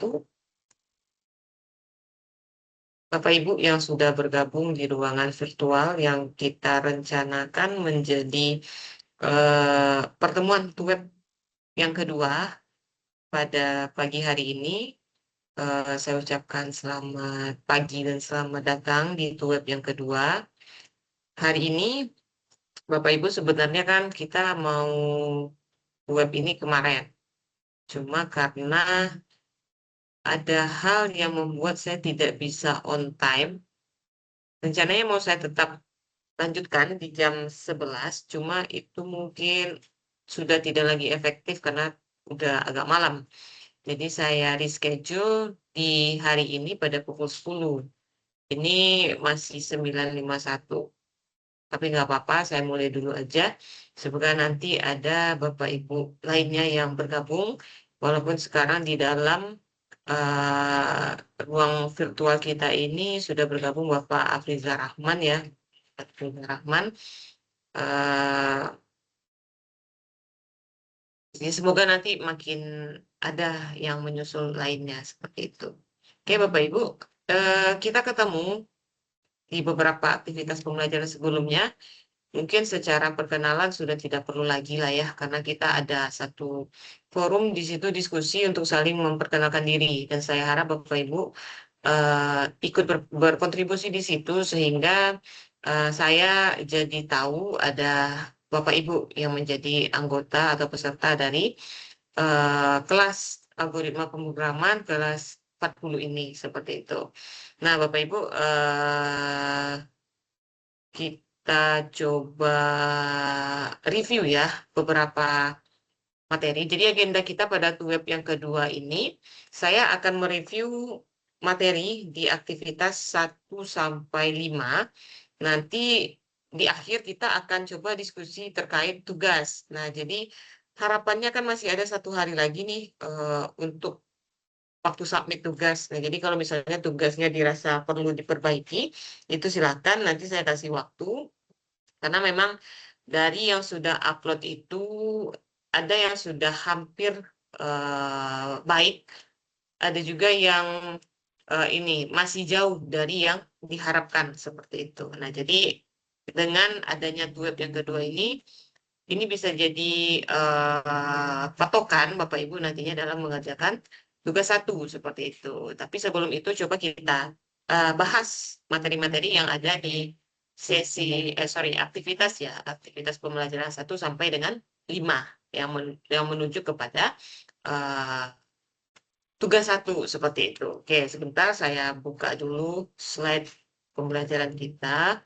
wabarakatuh. Bapak Ibu yang sudah bergabung di ruangan virtual yang kita rencanakan menjadi pertemuan web yang kedua pada pagi hari ini. Saya ucapkan selamat pagi dan selamat datang di web yang kedua. Hari ini Bapak Ibu sebenarnya kan kita mau web ini kemarin. Cuma karena ada hal yang membuat saya tidak bisa on time. Rencananya mau saya tetap lanjutkan di jam 11, cuma itu mungkin sudah tidak lagi efektif karena udah agak malam. Jadi saya reschedule di hari ini pada pukul 10. Ini masih 9.51. Tapi nggak apa-apa, saya mulai dulu aja. Semoga nanti ada Bapak Ibu lainnya yang bergabung, walaupun sekarang di dalam uh, ruang virtual kita ini sudah bergabung Bapak Afrizal Rahman ya. Afrizal Rahman. Eh, ya, semoga nanti makin ada yang menyusul lainnya seperti itu. Oke, Bapak Ibu, kita ketemu di beberapa aktivitas pembelajaran sebelumnya. Mungkin secara perkenalan sudah tidak perlu lagi lah ya, karena kita ada satu forum di situ diskusi untuk saling memperkenalkan diri. Dan saya harap Bapak Ibu ikut berkontribusi di situ sehingga saya jadi tahu ada Bapak Ibu yang menjadi anggota atau peserta dari kelas algoritma pemrograman kelas 40 ini seperti itu. Nah, Bapak Ibu kita coba review ya beberapa materi. Jadi agenda kita pada web yang kedua ini, saya akan mereview materi di aktivitas 1 sampai 5. Nanti di akhir kita akan coba diskusi terkait tugas. Nah, jadi harapannya kan masih ada 1 hari lagi nih untuk waktu submit tugas. Nah, jadi kalau misalnya tugasnya dirasa perlu diperbaiki, itu silakan nanti saya kasih waktu. Karena memang dari yang sudah upload itu ada yang sudah hampir baik, ada juga yang ini masih jauh dari yang diharapkan seperti itu. Nah, jadi dengan adanya web yang kedua ini bisa jadi patokan Bapak Ibu nantinya dalam mengerjakan tugas 1 seperti itu. Tapi sebelum itu coba kita bahas materi-materi yang ada di aktivitas ya, aktivitas pembelajaran 1 sampai dengan 5 yang menuju kepada uh, tugas 1 seperti itu. Oke, sebentar saya buka dulu slide pembelajaran kita.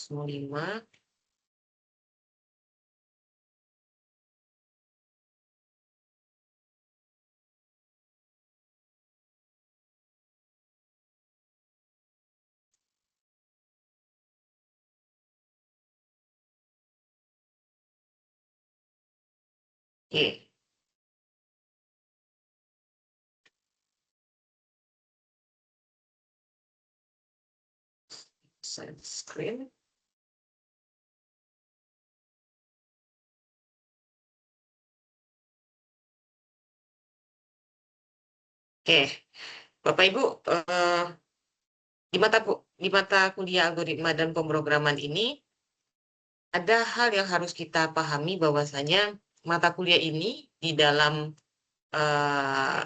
Semua 5. Oke, share screen. Oke, Bapak Ibu, di mata kuliah algoritma dan pemrograman ini ada hal yang harus kita pahami bahwasanya mata kuliah ini di dalam eh,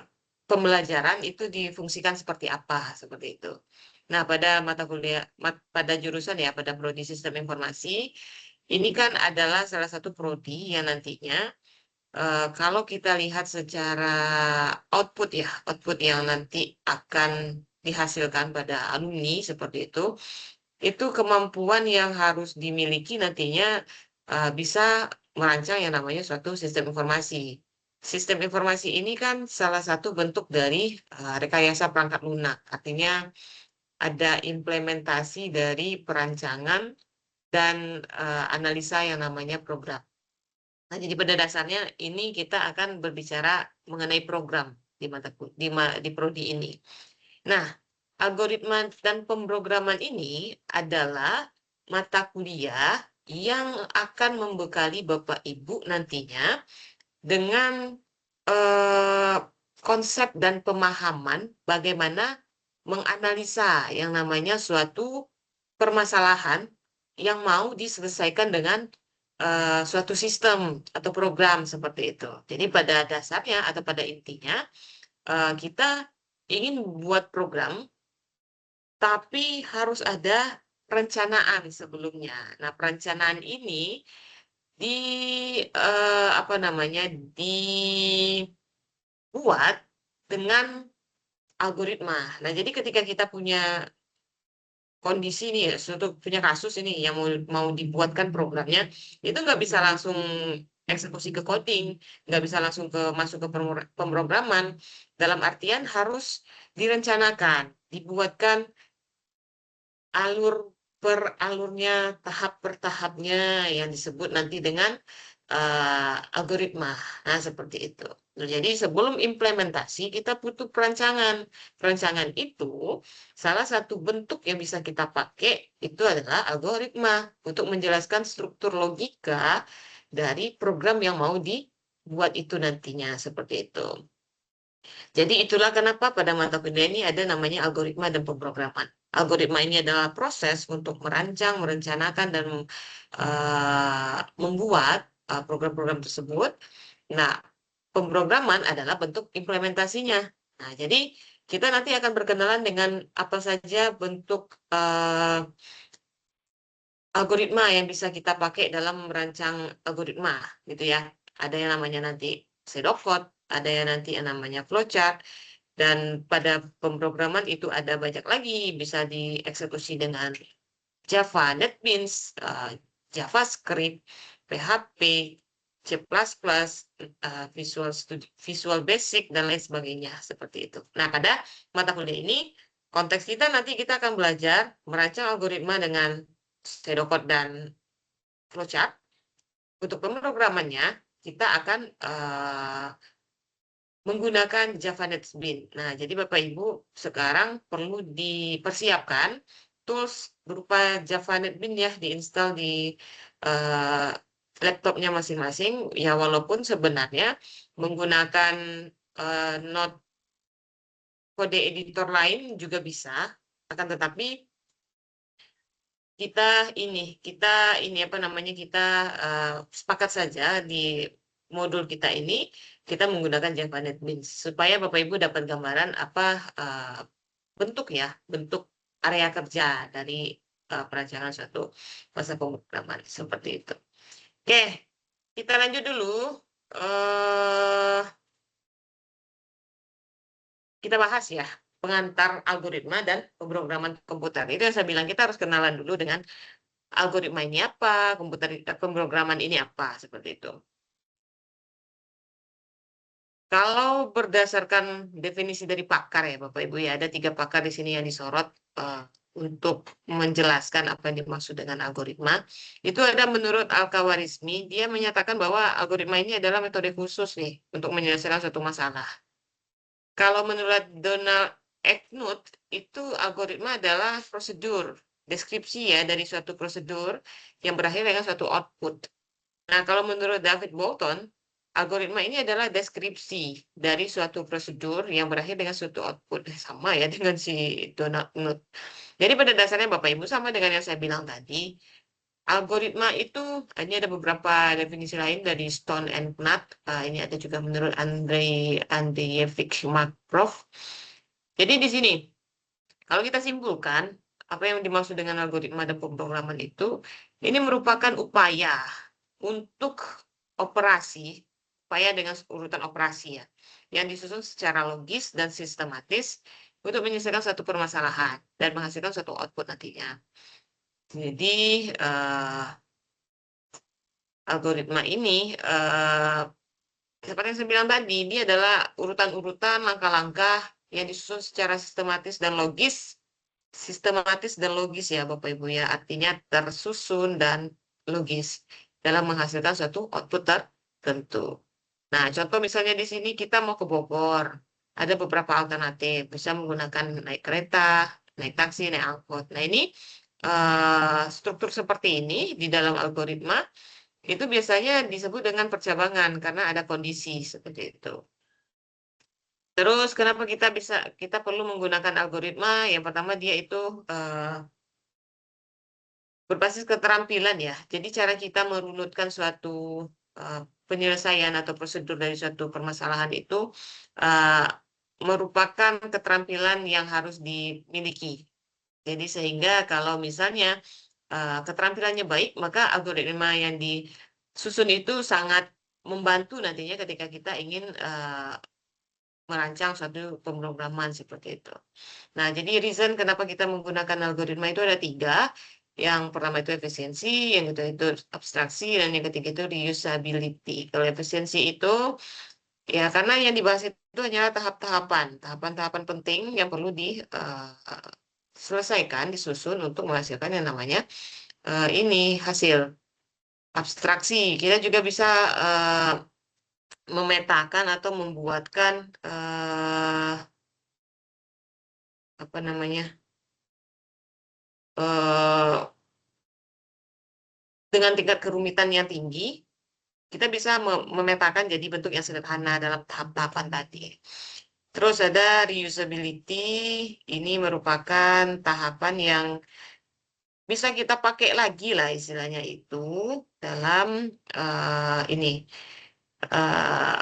pembelajaran itu difungsikan seperti apa seperti itu. Nah, pada mata kuliah pada jurusan ya pada prodi sistem informasi ini kan adalah salah satu prodi yang nantinya kalau kita lihat secara output yang nanti akan dihasilkan pada alumni seperti itu kemampuan yang harus dimiliki nantinya bisa merancang yang namanya suatu sistem informasi. sistem informasi ini kan salah satu bentuk dari rekayasa perangkat lunak. Artinya ada implementasi dari perancangan dan analisa yang namanya program. Nah, jadi pada dasarnya ini kita akan berbicara mengenai program di di prodi ini. Nah, algoritma dan pemrograman ini adalah mata kuliah yang akan membekali Bapak Ibu nantinya dengan eh, konsep dan pemahaman bagaimana menganalisa yang namanya suatu permasalahan yang mau diselesaikan dengan suatu sistem atau program seperti itu. Jadi pada dasarnya atau pada intinya kita ingin buat program, tapi harus ada perencanaan sebelumnya. Nah, perencanaan ini di apa namanya dibuat dengan algoritma. Nah, jadi ketika kita punya kondisi nih ya, suatu punya kasus ini yang mau dibuatkan programnya, itu nggak bisa langsung eksekusi ke coding, nggak bisa langsung masuk ke pemrograman. Dalam artian harus direncanakan, dibuatkan alur per alurnya, tahap per tahapnya yang disebut nanti dengan algoritma. Nah, seperti itu. Nah, jadi sebelum implementasi kita butuh perancangan. Perancangan itu salah satu bentuk yang bisa kita pakai itu adalah algoritma untuk menjelaskan struktur logika dari program yang mau dibuat itu nantinya seperti itu. Jadi itulah kenapa pada mata kuliah ini ada namanya algoritma dan pemrograman. Algoritma ini adalah proses untuk merancang, merencanakan, dan membuat program-program tersebut. Nah, pemrograman adalah bentuk implementasinya. Nah, jadi kita nanti akan berkenalan dengan apa saja bentuk algoritma yang bisa kita pakai dalam merancang algoritma, gitu ya. Ada yang namanya nanti pseudocode, ada yang nanti yang namanya flowchart, dan pada pemrograman itu ada banyak lagi, bisa dieksekusi dengan Java, NetBeans, JavaScript, PHP, C++, Visual Basic, dan lain sebagainya. Seperti itu. Nah, pada mata kuliah ini, konteks kita nanti kita akan belajar merancang algoritma dengan pseudocode dan flowchart. Untuk pemrogramannya, kita akan menggunakan Java NetBeans. Nah, jadi Bapak Ibu sekarang perlu dipersiapkan tools berupa Java NetBeans ya diinstal di uh, laptopnya masing-masing. Ya walaupun sebenarnya menggunakan Node kode editor lain juga bisa, akan tetapi kita ini apa namanya kita sepakat saja di modul kita ini kita menggunakan Java NetBeans supaya Bapak Ibu dapat gambaran apa bentuk area kerja dari perancangan suatu bahasa pemrograman seperti itu. Oke, kita lanjut dulu. Kita bahas ya pengantar algoritma dan pemrograman komputer. Itu yang saya bilang kita harus kenalan dulu dengan algoritma ini apa, pemrograman ini apa, seperti itu. Kalau berdasarkan definisi dari pakar ya Bapak Ibu ya, ada 3 pakar di sini yang disorot untuk menjelaskan apa yang dimaksud dengan algoritma. Itu ada menurut Al-Khawarizmi, dia menyatakan bahwa algoritma ini adalah metode khusus nih untuk menyelesaikan suatu masalah. Kalau menurut Donald Knuth, itu algoritma adalah prosedur, deskripsi ya dari suatu prosedur yang berakhir dengan suatu output. Nah, kalau menurut David Bolton, algoritma ini adalah deskripsi dari suatu prosedur yang berakhir dengan suatu output. Sama ya dengan si Donald Knuth. Jadi pada dasarnya Bapak Ibu sama dengan yang saya bilang tadi, algoritma itu ini ada beberapa definisi lain dari Stone and Knuth. Ini ada juga menurut Andreyevich Markov. Jadi di sini, kalau kita simpulkan, apa yang dimaksud dengan algoritma dan pemrograman itu, ini merupakan upaya untuk upaya dengan urutan operasi ya, yang disusun secara logis dan sistematis untuk menyelesaikan suatu permasalahan dan menghasilkan suatu output nantinya. Jadi, algoritma ini seperti yang saya bilang tadi, ini adalah urutan-urutan langkah-langkah yang disusun secara sistematis dan logis ya Bapak Ibu ya, artinya tersusun dan logis dalam menghasilkan suatu output tertentu. Nah, contoh misalnya di sini kita mau ke Bogor, ada beberapa alternatif, bisa menggunakan naik kereta, naik taksi, naik angkot. Nah, ini struktur seperti ini di dalam algoritma itu biasanya disebut dengan percabangan karena ada kondisi seperti itu. Terus kenapa kita perlu menggunakan algoritma? Yang pertama dia itu eh, berbasis keterampilan ya. Jadi cara kita merunutkan suatu penyelesaian atau prosedur dari suatu permasalahan itu eh, merupakan keterampilan yang harus dimiliki. Jadi sehingga kalau misalnya keterampilannya baik, maka algoritma yang disusun itu sangat membantu nantinya ketika kita ingin merancang suatu pemrograman seperti itu. Nah, jadi reason kenapa kita menggunakan algoritma itu ada tiga. Yang pertama itu efisiensi, yang kedua itu abstraksi, dan yang ketiga itu reusability. Kalau efisiensi itu, ya karena yang dibahas itu hanyalah tahapan-tahapan penting yang perlu diselesaikan, disusun untuk menghasilkan yang namanya ini hasil abstraksi. Kita juga bisa eh, memetakan atau membuatkan apa namanya eh, dengan tingkat kerumitan yang tinggi, kita bisa memetakan jadi bentuk yang sederhana dalam tahap-tahapan tadi. Terus ada reusability, ini merupakan tahapan yang bisa kita pakai lagi lah istilahnya itu dalam ini. eh,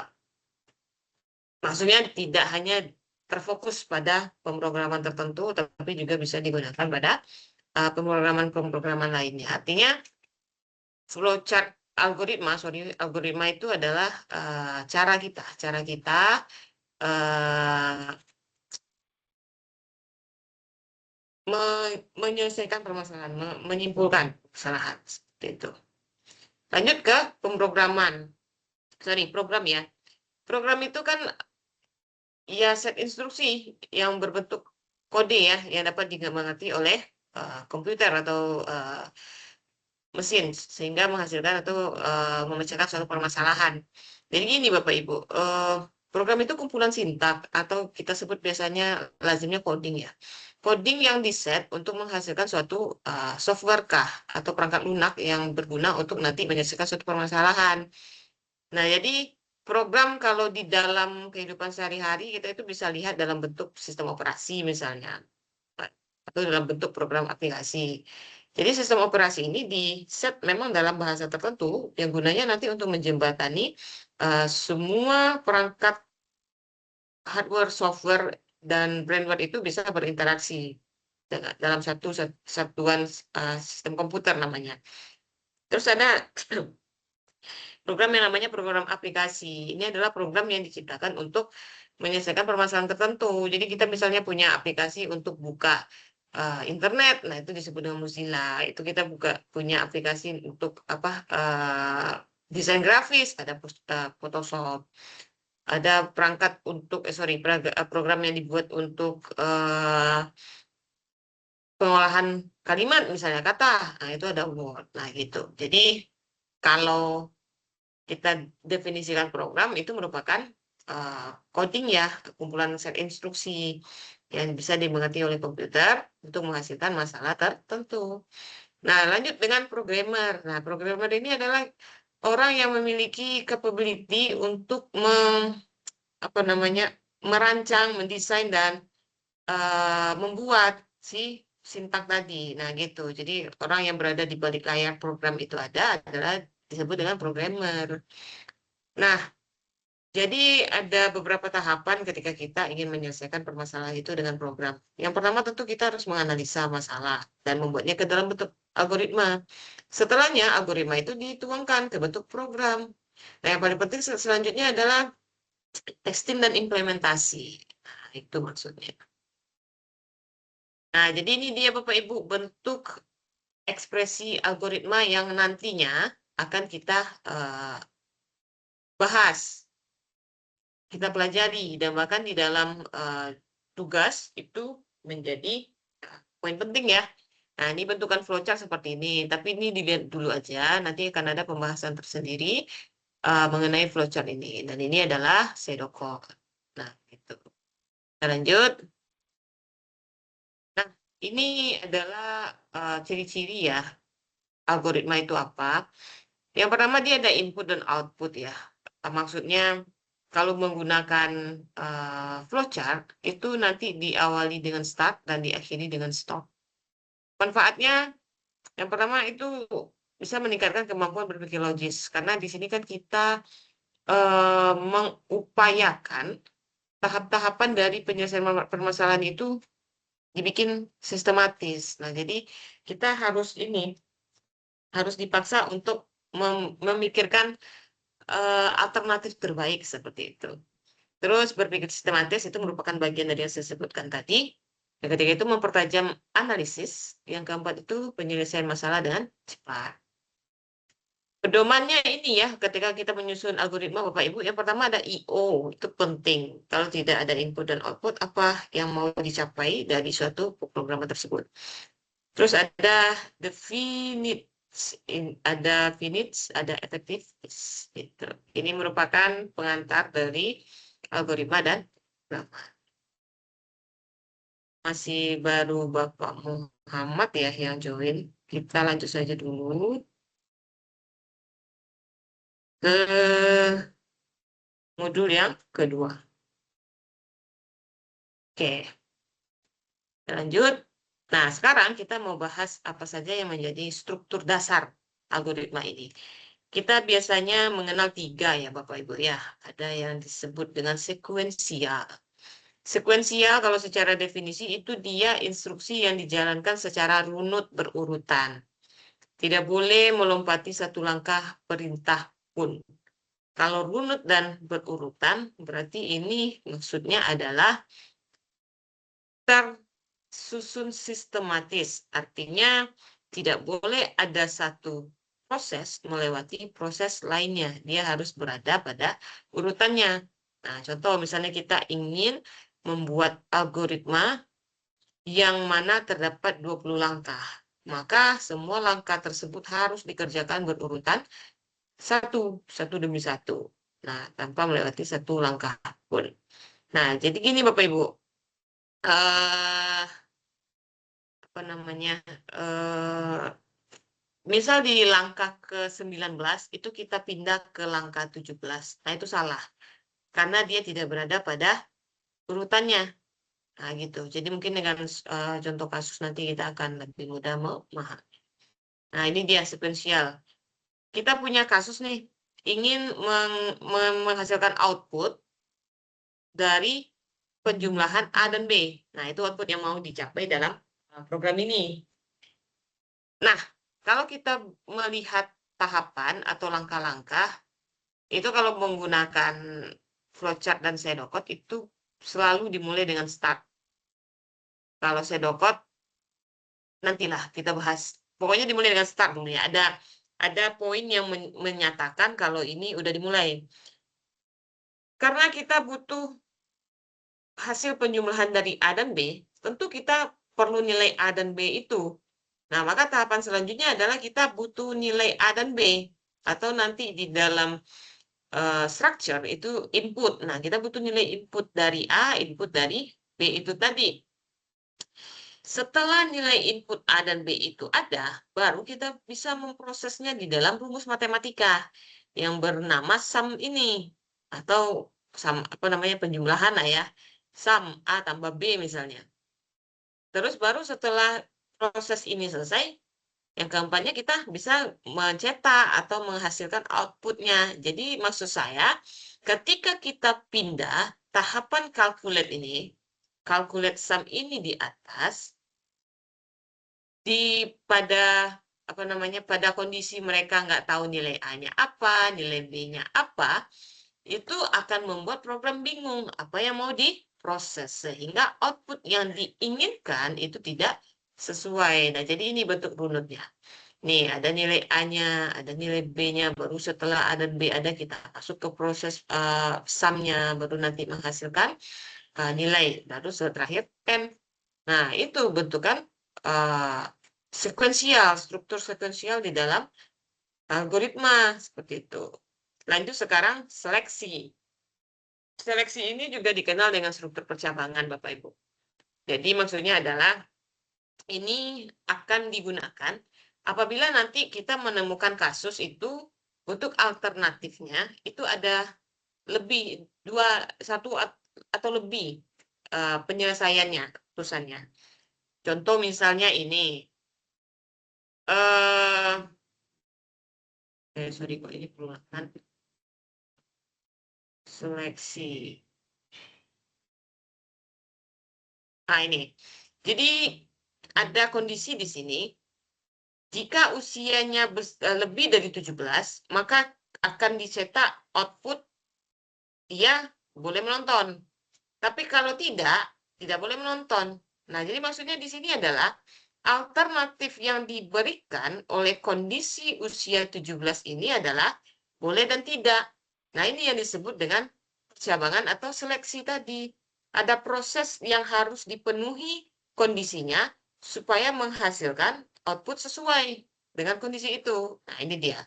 Maksudnya tidak hanya terfokus pada pemrograman tertentu, tapi juga bisa digunakan pada pemrograman-pemrograman lainnya. Artinya flowchart algoritma itu adalah cara kita eh, menyelesaikan permasalahan, menyimpulkan permasalahan seperti itu. Lanjut ke program ya. Program itu kan ya set instruksi yang berbentuk kode ya, yang dapat dimengerti oleh komputer atau mesin sehingga menghasilkan atau memecahkan suatu permasalahan. Jadi gini Bapak Ibu, program itu kumpulan sintak atau kita sebut biasanya lazimnya coding ya. Coding yang diset untuk menghasilkan suatu software kah atau perangkat lunak yang berguna untuk nanti menyelesaikan suatu permasalahan. Nah, jadi program kalau di dalam kehidupan sehari-hari kita itu bisa lihat dalam bentuk sistem operasi misalnya atau dalam bentuk program aplikasi. Jadi sistem operasi ini di set memang dalam bahasa tertentu yang gunanya nanti untuk menjembatani semua perangkat hardware, software, dan brandware itu bisa berinteraksi dalam satu satuan sistem komputer namanya. Terus ada program yang namanya program aplikasi. Ini adalah program yang diciptakan untuk menyelesaikan permasalahan tertentu. Jadi kita misalnya punya aplikasi untuk buka internet, nah itu disebut dengan Mozilla. Itu kita punya aplikasi untuk apa desain grafis, ada Photoshop. Ada perangkat untuk program yang dibuat untuk pengolahan kalimat misalnya kata, nah itu ada Word. Nah gitu. Jadi kalau kita definisikan program itu merupakan coding ya, kumpulan set instruksi yang bisa dimengerti oleh komputer untuk menghasilkan masalah tertentu. Nah, lanjut dengan programmer. Nah, programmer ini adalah orang yang memiliki capability untuk apa namanya merancang, mendesain dan membuat si sintak tadi. Nah, gitu. Jadi orang yang berada di balik layar program itu adalah disebut dengan programmer. Nah, jadi ada beberapa tahapan ketika kita ingin menyelesaikan permasalahan itu dengan program. Yang pertama tentu kita harus menganalisa masalah dan membuatnya ke dalam bentuk algoritma. Setelahnya algoritma itu dituangkan ke bentuk program. Nah, yang paling penting selanjutnya adalah testing dan implementasi. Nah, itu maksudnya. Nah, jadi ini dia Bapak Ibu bentuk ekspresi algoritma yang nantinya akan kita bahas. kita pelajari, dan bahkan di dalam tugas itu menjadi poin penting ya. Nah, ini bentukan flowchart seperti ini, tapi ini dilihat dulu aja, nanti akan ada pembahasan tersendiri mengenai flowchart ini. Dan ini adalah shadow code. Nah, gitu. Kita lanjut. Nah, ini adalah ciri-ciri ya, algoritma itu apa. Yang pertama, dia ada input dan output ya. Maksudnya, kalau menggunakan flowchart, itu nanti diawali dengan start dan diakhiri dengan stop. Manfaatnya, yang pertama itu bisa meningkatkan kemampuan berpikir logis. Karena di sini kan kita mengupayakan tahap-tahapan dari penyelesaian permasalahan itu dibikin sistematis. Nah, jadi kita harus dipaksa untuk memikirkan alternatif terbaik seperti itu. Terus berpikir sistematis itu merupakan bagian dari yang saya sebutkan tadi. Yang ketiga itu mempertajam analisis. Yang keempat itu penyelesaian masalah dengan cepat. Pedomannya ini ya, ketika kita menyusun algoritma Bapak Ibu, yang pertama ada I/O, itu penting. Kalau tidak ada input dan output, apa yang mau dicapai dari suatu pemrograman tersebut. Terus ada the finite, ada effectiveness. Gitu. Ini merupakan pengantar dari algoritma dan programa. Masih baru Bapak Muhammad ya yang join. Kita lanjut saja dulu ke modul yang kedua. Oke, lanjut. Nah, sekarang kita mau bahas apa saja yang menjadi struktur dasar algoritma ini. Kita biasanya mengenal 3 ya Bapak Ibu ya. Ada yang disebut dengan sekuensial. Sekuensial kalau secara definisi itu dia instruksi yang dijalankan secara runut berurutan. Tidak boleh melompati satu langkah perintah pun. Kalau runut dan berurutan, berarti ini maksudnya adalah tersusun sistematis. Artinya tidak boleh ada satu proses melewati proses lainnya. Dia harus berada pada urutannya. Nah, contoh misalnya kita ingin membuat algoritma yang mana terdapat 20 langkah. Maka semua langkah tersebut harus dikerjakan berurutan satu demi satu. Nah, tanpa melewati satu langkah pun. Nah, jadi gini Bapak Ibu. Apa namanya? Misal di langkah ke-19 itu kita pindah ke langkah 17. Nah, itu salah. Karena dia tidak berada pada urutannya. Nah, gitu. Jadi mungkin dengan contoh kasus nanti kita akan lebih mudah memahami. Nah, ini dia sequential. Kita punya kasus nih, ingin menghasilkan output dari penjumlahan A dan B. Nah, itu output yang mau dicapai dalam program ini. Nah, kalau kita melihat tahapan atau langkah-langkah, itu kalau menggunakan flowchart dan pseudocode itu selalu dimulai dengan start. Kalau pseudocode, nantilah kita bahas. Pokoknya dimulai dengan start dulu ya. Ada poin yang menyatakan kalau ini udah dimulai. Karena kita butuh hasil penjumlahan dari A dan B, tentu kita perlu nilai A dan B itu. Nah, maka tahapan selanjutnya adalah kita butuh nilai A dan B. Atau nanti di dalam structure itu input. Nah, kita butuh nilai input dari A, input dari B itu tadi. Setelah nilai input A dan B itu ada, baru kita bisa memprosesnya di dalam rumus matematika yang bernama sum ini. Atau sum, apa namanya, penjumlahan lah ya. Sum A tambah B misalnya. Terus baru setelah proses ini selesai, yang keempatnya kita bisa mencetak atau menghasilkan outputnya. Jadi maksud saya, ketika kita pindah tahapan calculate ini, calculate sum ini di atas, pada apa namanya, pada kondisi mereka nggak tahu nilai A-nya apa, nilai B-nya apa, itu akan membuat program bingung apa yang mau diproses sehingga output yang diinginkan itu tidak sesuai. Nah, jadi ini bentuk runutnya. Nih, ada nilai A-nya, ada nilai B-nya, baru setelah A dan B ada, kita masuk ke proses sum-nya, baru nanti menghasilkan nilai, baru terakhir N. Nah, itu bentukan uh, sekuensial, struktur sekuensial di dalam algoritma, seperti itu. Lanjut sekarang seleksi. Seleksi ini juga dikenal dengan struktur percabangan, Bapak Ibu. Jadi maksudnya adalah ini akan digunakan apabila nanti kita menemukan kasus itu untuk alternatifnya itu ada lebih satu atau lebih penyelesaiannya, keputusannya. Contoh misalnya ini, sorry kok ini perulangan seleksi. Nah ini, jadi ada kondisi di sini. Jika usianya lebih dari 17, maka akan dicetak output dia boleh menonton. Tapi kalau tidak boleh menonton. Nah, jadi maksudnya di sini adalah alternatif yang diberikan oleh kondisi usia 17 ini adalah boleh dan tidak. Nah, ini yang disebut dengan percabangan atau seleksi tadi. Ada proses yang harus dipenuhi kondisinya supaya menghasilkan output sesuai dengan kondisi itu. Nah, ini dia.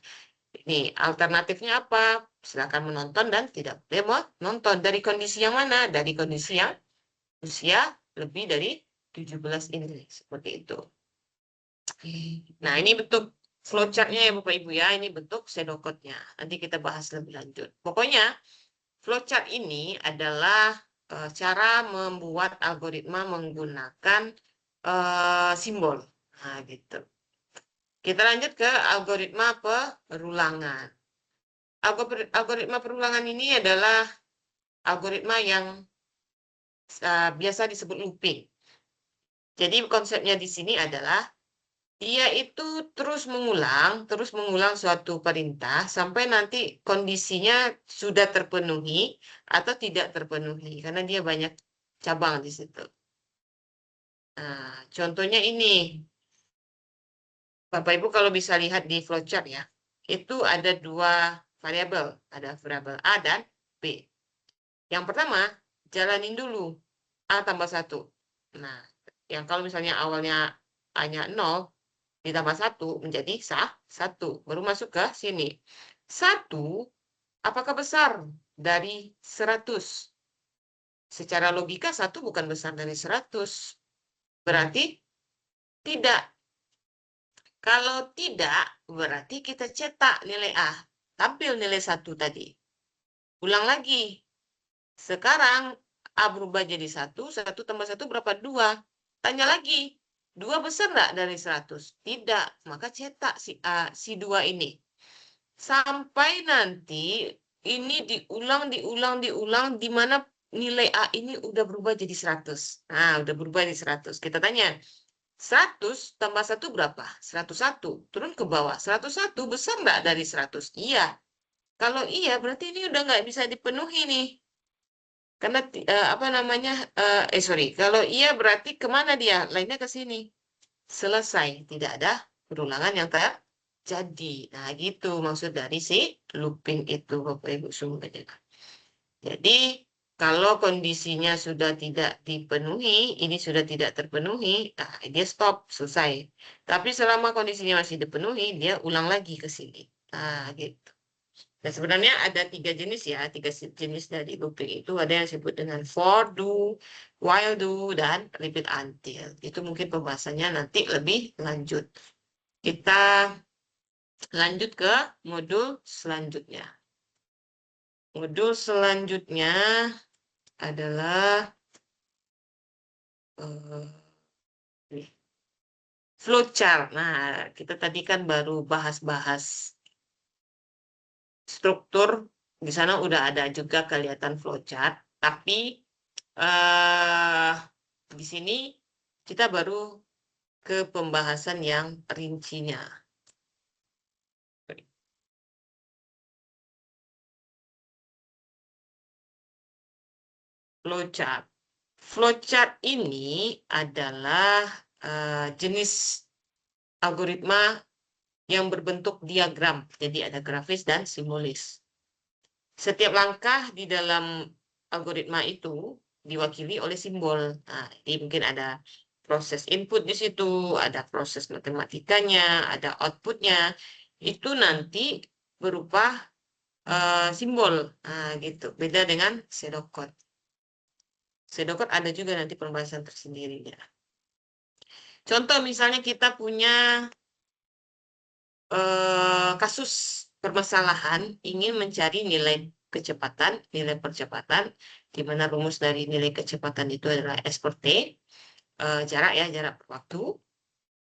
Ini alternatifnya apa? Silakan menonton dan tidak boleh menonton. Dari kondisi yang mana? Dari kondisi yang usia lebih dari 17 ini. Seperti itu. Nah, ini bentuk flowchart-nya ya Bapak Ibu ya. Ini bentuk pseudocode-nya. Nanti kita bahas lebih lanjut. Pokoknya flowchart ini adalah cara membuat algoritma menggunakan simbol. Nah, gitu. Kita lanjut ke algoritma perulangan. Algoritma perulangan ini adalah algoritma yang biasa disebut looping. Jadi konsepnya di sini adalah dia itu terus mengulang suatu perintah sampai nanti kondisinya sudah terpenuhi atau tidak terpenuhi karena dia banyak cabang di situ. Nah, contohnya ini, Bapak Ibu kalau bisa lihat di flowchart ya, itu ada dua variabel, ada variabel A dan B. Yang pertama, jalanin dulu A tambah 1. Nah, yang kalau misalnya awalnya A-nya 0, ditambah 1 menjadi 1. Baru masuk ke sini. 1, apakah besar dari 100? Secara logika 1 bukan besar dari 100. Berarti tidak. Kalau tidak, berarti kita cetak nilai A. Tampil nilai 1 tadi. Ulang lagi. Sekarang A berubah jadi 1, 1 tambah 1 berapa? 2. Tanya lagi, 2 besar nggak dari 100? Tidak, maka cetak si 2 ini. Sampai nanti ini diulang, di mana nilai A ini udah berubah jadi 100. Nah, udah berubah jadi 100. Kita tanya, 100 tambah 1 berapa? 101. Turun ke bawah. 101 besar nggak dari 100? Iya. Kalau iya, berarti ini udah nggak bisa dipenuhi nih. Karena apa namanya? Sorry. Kalau iya berarti kemana dia? Lainnya ke sini. Selesai. Tidak ada perulangan yang terjadi. Nah, gitu maksud dari si looping itu, Bapak Ibu semuanya. Jadi, kalau kondisinya sudah tidak dipenuhi, ini sudah tidak terpenuhi, nah, dia stop, selesai. Tapi selama kondisinya masih dipenuhi, dia ulang lagi ke sini. Nah, gitu. Dan sebenarnya ada 3 jenis ya, 3 jenis dari looping itu ada yang disebut dengan for, do, while do, dan repeat until. Itu mungkin pembahasannya nanti lebih lanjut. Kita lanjut ke modul selanjutnya. Modul selanjutnya adalah flowchart. Nah, kita tadi kan baru bahas-bahas struktur. Di sana udah ada juga kelihatan flowchart. Tapi di sini kita baru ke pembahasan yang rincinya. Flowchart. Flowchart ini adalah jenis algoritma yang berbentuk diagram. Jadi ada grafis dan simbolis. Setiap langkah di dalam algoritma itu diwakili oleh simbol. Nah, jadi mungkin ada proses input di situ, ada proses matematikanya, ada outputnya. Itu nanti berupa simbol. Nah, gitu. Beda dengan pseudocode. Pseudocode ada juga nanti pembahasan tersendirinya. Contoh misalnya kita punya kasus permasalahan ingin mencari nilai kecepatan, nilai percepatan, di mana rumus dari nilai kecepatan itu adalah S per T, jarak ya, jarak per waktu,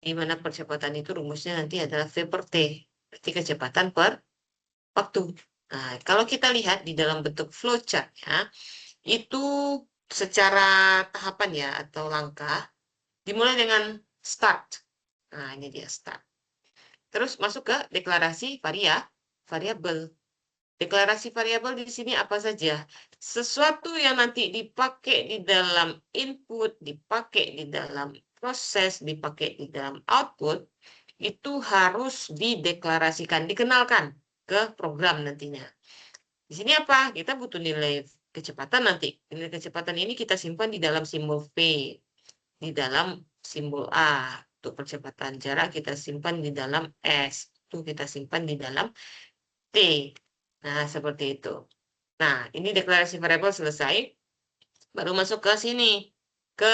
di mana percepatan itu rumusnya nanti adalah V per T, berarti kecepatan per waktu. Nah, kalau kita lihat di dalam bentuk flowchart-nya, itu secara tahapan ya, atau langkah, dimulai dengan start. Nah, ini dia start. Terus masuk ke deklarasi variabel. Deklarasi variabel di sini apa saja? Sesuatu yang nanti dipakai di dalam input, dipakai di dalam proses, dipakai di dalam output, itu harus dideklarasikan, dikenalkan ke program nantinya. Di sini apa? Kita butuh nilai kecepatan nanti. Nilai kecepatan ini kita simpan di dalam simbol V, di dalam simbol A. Untuk percepatan jarak kita simpan di dalam S. Itu kita simpan di dalam T. Nah, seperti itu. Nah, ini deklarasi variabel selesai. Baru masuk ke sini. Ke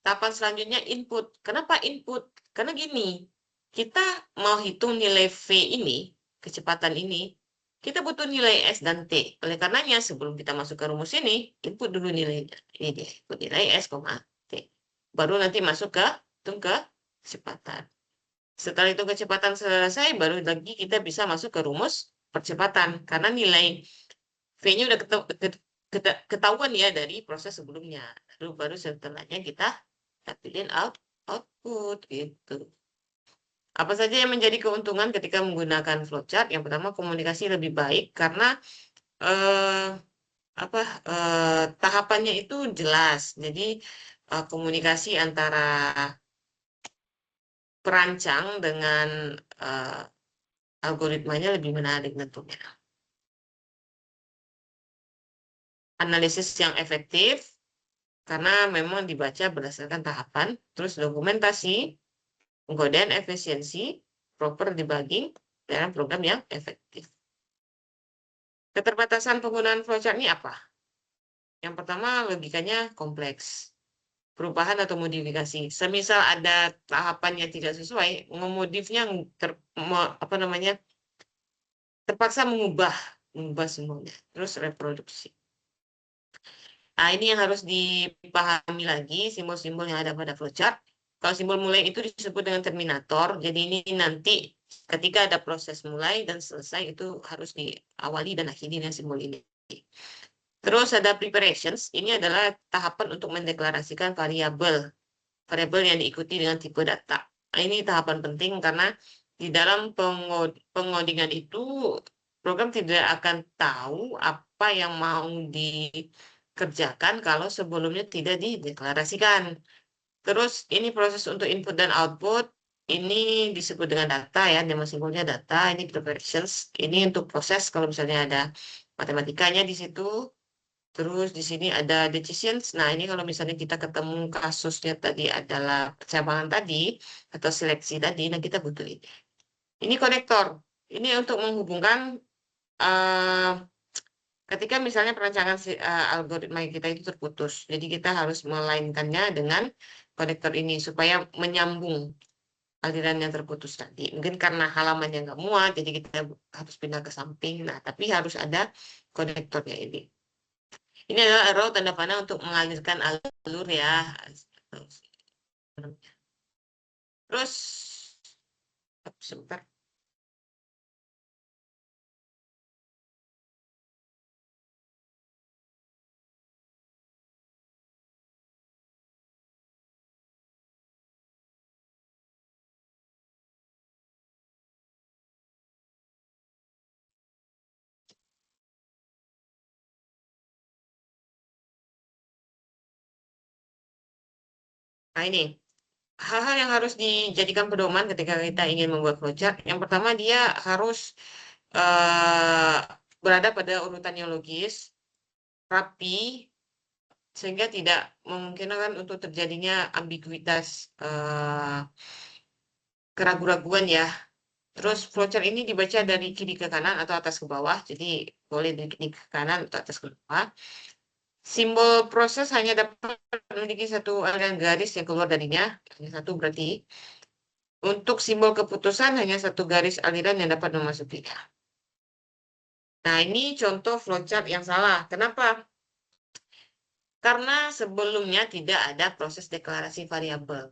tahapan selanjutnya input. Kenapa input? Karena gini, kita mau hitung nilai V ini, kecepatan ini, kita butuh nilai S dan T. Oleh karenanya, sebelum kita masuk ke rumus ini, input dulu nilainya. Ini dia, input nilai S, T. Baru nanti masuk ke hitung kecepatan. Setelah itu kecepatan selesai, baru lagi kita bisa masuk ke rumus percepatan. Karena nilai V-nya udah ketahuan ya dari proses sebelumnya. Lalu baru setelahnya kita pilih output gitu. Apa saja yang menjadi keuntungan ketika menggunakan flowchart? Yang pertama, komunikasi lebih baik karena eh, tahapannya itu jelas. Jadi komunikasi antara perancang dengan eh, algoritmanya lebih menarik tentunya. Analisis yang efektif karena memang dibaca berdasarkan tahapan, terus dokumentasi, penggodaan efisiensi, proper debugging, dalam program yang efektif. Keterbatasan penggunaan flowchart ini apa? Yang pertama, logikanya kompleks. Perubahan atau modifikasi. Semisal ada tahapan yang tidak sesuai, ngemodifnya terpaksa mengubah semuanya. Terus reproduksi. Nah, ini yang harus dipahami lagi, simbol-simbol yang ada pada flowchart. Kalau simbol mulai itu disebut dengan terminator, jadi ini nanti ketika ada proses mulai dan selesai itu harus diawali dan akhiri dengan simbol ini. Terus ada preparations, ini adalah tahapan untuk mendeklarasikan variabel yang diikuti dengan tipe data. Nah, ini tahapan penting karena di dalam pengodingan itu program tidak akan tahu apa yang mau dikerjakan kalau sebelumnya tidak dideklarasikan. Terus ini proses untuk input dan output, ini disebut dengan data ya, nama simbolnya data, ini preparations, ini untuk proses kalau misalnya ada matematikanya di situ. Terus di sini ada decisions. Nah, ini kalau misalnya kita ketemu kasusnya tadi adalah percabangan tadi atau seleksi tadi, nah kita butuh ini. Ini konektor. Ini untuk menghubungkan eh, ketika misalnya perancangan algoritma kita itu terputus. Jadi kita harus melainkannya dengan konektor ini supaya menyambung aliran yang terputus tadi. Mungkin karena halamannya nggak muat, jadi kita harus pindah ke samping. Nah, tapi harus ada konektornya ini. Ini adalah arrow tanda panah untuk mengalirkan alur ya. Terus, sebentar. Nah ini, hal-hal yang harus dijadikan pedoman ketika kita ingin membuat flowchart. Yang pertama, dia harus eh, berada pada urutan yang logis, rapi, sehingga tidak memungkinkan untuk terjadinya ambiguitas, keraguan-raguan ya. Terus flowchart ini dibaca dari kiri ke kanan atau atas ke bawah, jadi boleh dari kiri ke kanan atau atas ke bawah. Simbol proses hanya dapat memiliki satu aliran garis yang keluar darinya, hanya satu berarti. Untuk simbol keputusan hanya satu garis aliran yang dapat memasukinya. Nah, ini contoh flowchart yang salah. Kenapa? Karena sebelumnya tidak ada proses deklarasi variabel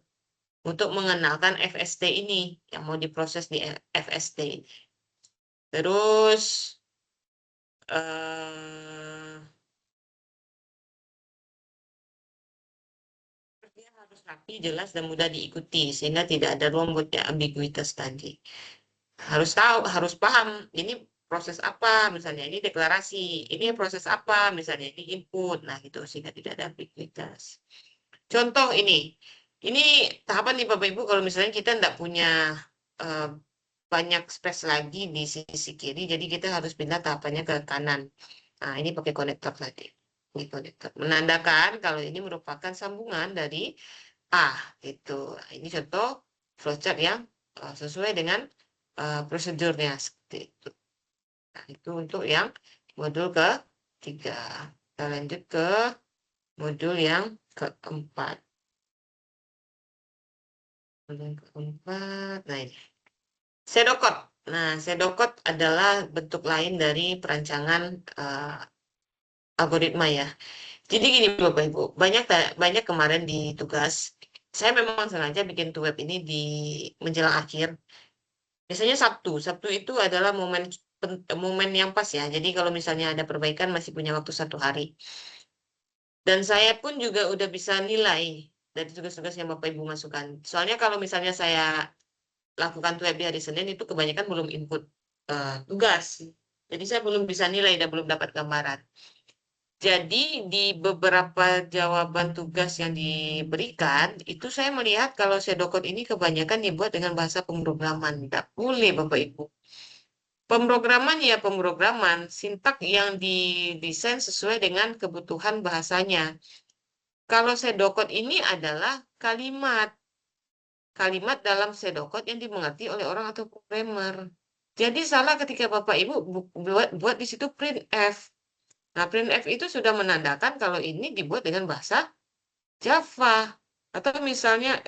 untuk mengenalkan FST ini yang mau diproses di FST ini. Terus dia harus rapi, jelas, dan mudah diikuti sehingga tidak ada ruang buat ambiguitas tadi. Harus tahu, harus paham ini proses apa, misalnya ini deklarasi, ini proses apa, misalnya ini input. Nah, gitu sehingga tidak ada ambiguitas. Contoh ini tahapan nih Bapak Ibu kalau misalnya kita tidak punya eh, banyak space lagi di sisi kiri, jadi kita harus pindah tahapannya ke kanan. Nah, ini pakai konektor tadi. Ini konektor. Menandakan kalau ini merupakan sambungan dari A, gitu. Nah, ini contoh flowchart yang sesuai dengan prosedurnya seperti itu. Nah, itu untuk yang modul ketiga. Kita lanjut ke modul yang keempat. Modul yang keempat. Nah, ini. Pseudocode. Nah, pseudocode adalah bentuk lain dari perancangan algoritma ya. Jadi gini Bapak Ibu, banyak kemarin di tugas, saya memang sengaja bikin tuh web ini di menjelang akhir. Biasanya Sabtu. Sabtu itu adalah momen yang pas ya. Jadi kalau misalnya ada perbaikan masih punya waktu 1 hari. Dan saya pun juga udah bisa nilai dari tugas-tugas yang Bapak Ibu masukkan. Soalnya kalau misalnya saya lakukan tuh web di hari Senin itu kebanyakan belum input tugas. Jadi saya belum bisa nilai dan belum dapat gambaran. Jadi di beberapa jawaban tugas yang diberikan, itu saya melihat kalau Sedokot ini kebanyakan dibuat dengan bahasa pemrograman. Tidak boleh Bapak Ibu. Pemrograman ya pemrograman, sintak yang didesain sesuai dengan kebutuhan bahasanya. Kalau Sedokot ini adalah kalimat. Kalimat dalam Sedokot yang dimengerti oleh orang atau programmer. Jadi salah ketika Bapak Ibu buat di situ printf. Nah, printf itu sudah menandakan kalau ini dibuat dengan bahasa Java. Atau misalnya,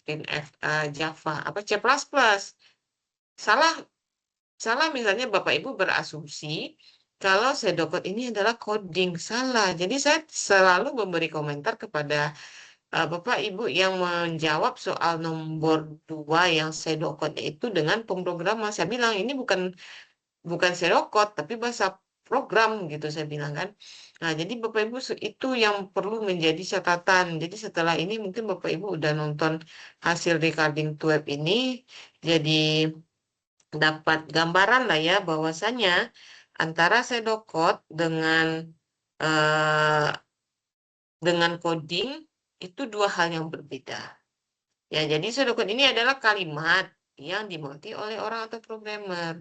printf Java, apa C++. Salah, salah misalnya Bapak Ibu berasumsi kalau Sedokot ini adalah coding. Salah. Jadi saya selalu memberi komentar kepada Bapak Ibu yang menjawab soal nomor 2 yang Sedokot itu dengan pemrograman. Saya bilang ini bukan pseudocode tapi bahasa program gitu saya bilang kan. Nah, jadi Bapak Ibu itu yang perlu menjadi catatan. Jadi setelah ini mungkin Bapak Ibu udah nonton hasil recording to web ini, jadi dapat gambaran lah ya bahwasannya antara pseudocode eh, dengan coding itu dua hal yang berbeda. Ya, jadi pseudocode ini adalah kalimat yang dimengerti oleh orang atau programmer.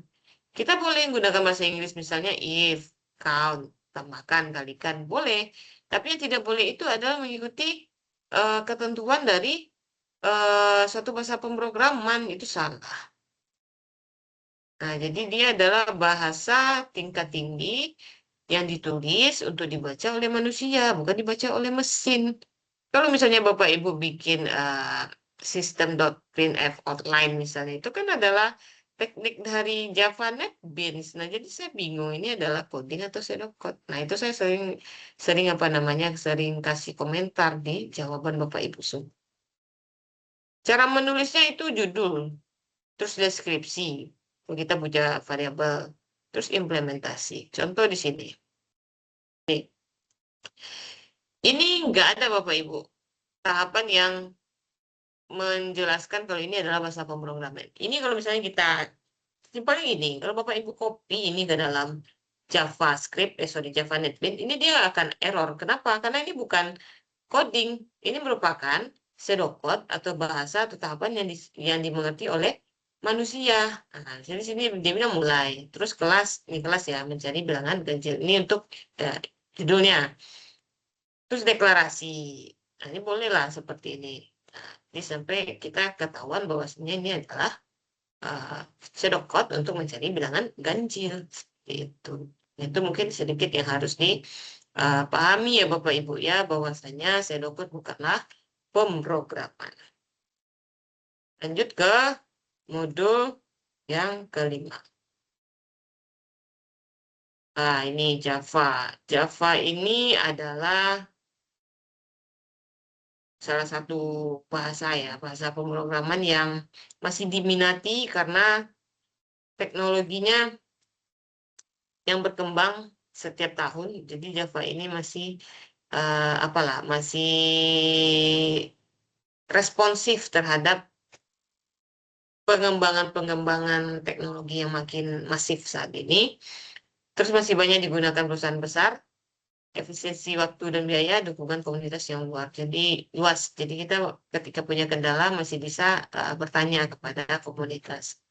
Kita boleh menggunakan bahasa Inggris misalnya if, count, tambahkan, kalikan, boleh. Tapi yang tidak boleh itu adalah mengikuti ketentuan dari suatu bahasa pemrograman, itu salah. Nah, jadi dia adalah bahasa tingkat tinggi yang ditulis untuk dibaca oleh manusia, bukan dibaca oleh mesin. Kalau misalnya Bapak Ibu bikin system.printf outline misalnya, itu kan adalah teknik dari Java NetBeans. Nah, jadi saya bingung ini adalah coding atau pseudocode. Nah, itu saya sering sering sering kasih komentar di jawaban Bapak Ibu semua. Cara menulisnya itu judul, terus deskripsi. Kita punya variabel, terus implementasi. Contoh di sini. Nih, ini nggak ada Bapak Ibu tahapan yang menjelaskan kalau ini adalah bahasa pemrograman. Ini kalau misalnya kita simpelnya ini, kalau Bapak Ibu copy ini ke dalam JavaScript, Java NetBeans, ini dia akan error. Kenapa? Karena ini bukan coding, ini merupakan pseudocode atau bahasa atau tahapan yang dimengerti oleh manusia. Nah, jadi sini dia bilang mulai. Terus ini kelas ya, mencari bilangan ganjil. Ini untuk judulnya. Terus deklarasi. Nah, ini bolehlah seperti ini. Nah, ini sampai kita ketahuan bahwasanya ini adalah pseudocode untuk mencari bilangan ganjil. Itu. Itu mungkin sedikit yang harus dipahami ya Bapak Ibu ya, bahwasanya pseudocode bukanlah pemrograman. Lanjut ke modul yang kelima. Nah, ini Java. Java ini adalah salah satu bahasa pemrograman yang masih diminati karena teknologinya yang berkembang setiap tahun. Jadi Java ini masih masih responsif terhadap pengembangan teknologi yang makin masif saat ini. Terus masih banyak digunakan perusahaan besar, efisiensi waktu dan biaya, dukungan komunitas yang luas. Jadi kita ketika punya kendala masih bisa bertanya kepada komunitas.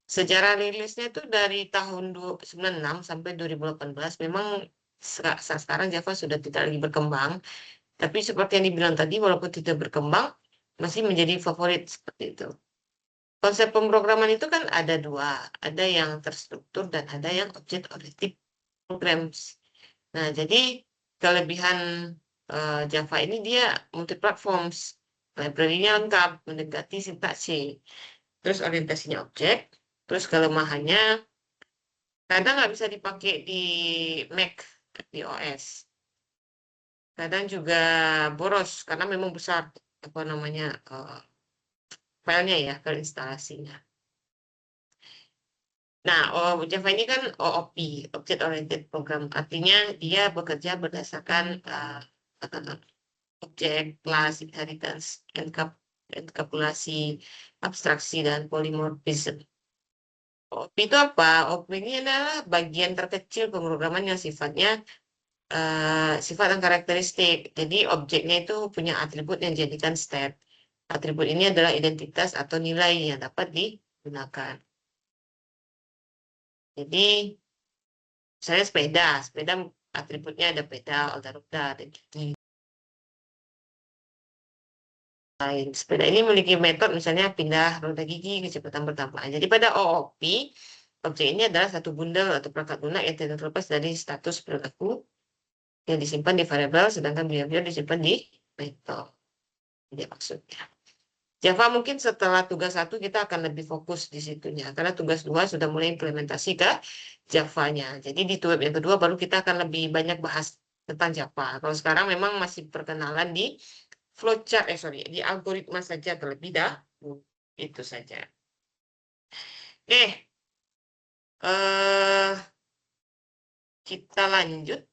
Sejarah rilisnya itu dari tahun 1996 sampai 2018. Memang sekarang Java sudah tidak lagi berkembang. Tapi seperti yang dibilang tadi, walaupun tidak berkembang, masih menjadi favorit seperti itu. Konsep pemrograman itu kan ada dua, ada yang terstruktur dan ada yang object-oriented programs. Nah, jadi kelebihan Java ini dia multi-platforms, library-nya lengkap, mendekati sintaks C, terus orientasinya objek, terus kelemahannya kadang nggak bisa dipakai di Mac, di OS. Kadang juga boros karena memang besar apa namanya filenya ya, ke instalasinya. Nah, Java ini kan OOP, Object Oriented Program. Artinya dia bekerja berdasarkan objek, kelas, inheritance, enkapsulasi, abstraksi, dan polymorphism. OOP itu apa? OOP ini adalah bagian terkecil pemrograman yang sifatnya sifat dan karakteristik. Jadi objeknya itu punya atribut yang dijadikan state. Atribut ini adalah identitas atau nilai yang dapat digunakan. Jadi saya sepeda atributnya ada pedal, ada roda, ada gigi. Lain. Sepeda ini memiliki metode misalnya pindah roda gigi kecepatan bertambah. Jadi pada OOP, objek ini adalah satu bundel atau perangkat lunak yang tidak terlepas dari status perilaku yang disimpan di variabel, sedangkan behavior disimpan di metode. Ini maksudnya. Java mungkin setelah tugas 1 kita akan lebih fokus di situnya. Karena tugas 2 sudah mulai implementasi ke Java-nya. Jadi di web yang kedua baru kita akan lebih banyak bahas tentang Java. Kalau sekarang memang masih perkenalan di flowchart, di algoritma saja terlebih dahulu. Itu saja. Eh, kita lanjut